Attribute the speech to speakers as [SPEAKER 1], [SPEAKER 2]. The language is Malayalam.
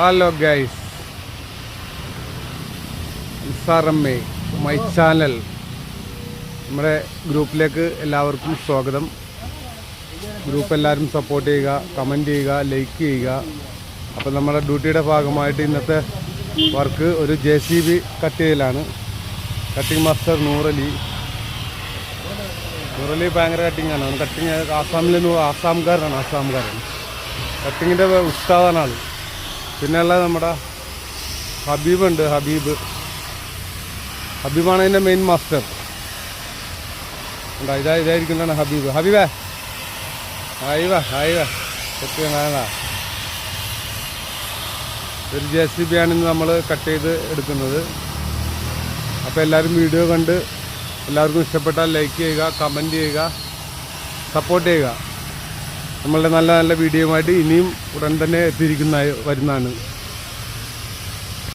[SPEAKER 1] Hello guys, SRMA my channel നമ്മുടെ ഗ്രൂപ്പിലേക്ക് എല്ലാവർക്കും സ്വാഗതം. ഗ്രൂപ്പ് എല്ലാവരും സപ്പോർട്ട് ചെയ്യുക, കമൻറ്റ് ചെയ്യുക, ലൈക്ക് ചെയ്യുക. അപ്പോൾ നമ്മുടെ ഡ്യൂട്ടിയുടെ ഭാഗമായിട്ട് ഇന്നത്തെ വർക്ക് ഒരു JCB കട്ട് ചെയ്യലാണ്. കട്ടിങ് മാസ്റ്റർ നൂറലി ഭയങ്കര കട്ടിങ്ങാണ്. കട്ടിങ് ആസാംകാരനാണ്. കട്ടിങ്ങിൻ്റെ ഉസ്താദാണ് ആൾ. പിന്നെയുള്ള നമ്മുടെ ഹബീബുണ്ട്. ഹബീബാണ് അതിൻ്റെ മെയിൻ മാസ്റ്റർ. ഇതായിരിക്കുന്നതാണ് ഹബീബേ ഒരു JCB ആണ് ഇന്ന് നമ്മൾ കട്ട് ചെയ്ത് എടുക്കുന്നത്. അപ്പോൾ എല്ലാവരും വീഡിയോ കണ്ട് എല്ലാവർക്കും ഇഷ്ടപ്പെട്ടാൽ ലൈക്ക് ചെയ്യുക, കമൻറ്റ് ചെയ്യുക, സപ്പോർട്ട് ചെയ്യുക. നമ്മളുടെ നല്ല നല്ല വീഡിയോയുമായിട്ട് ഇനിയും ഉടൻ തന്നെ വരുന്നതാണ്.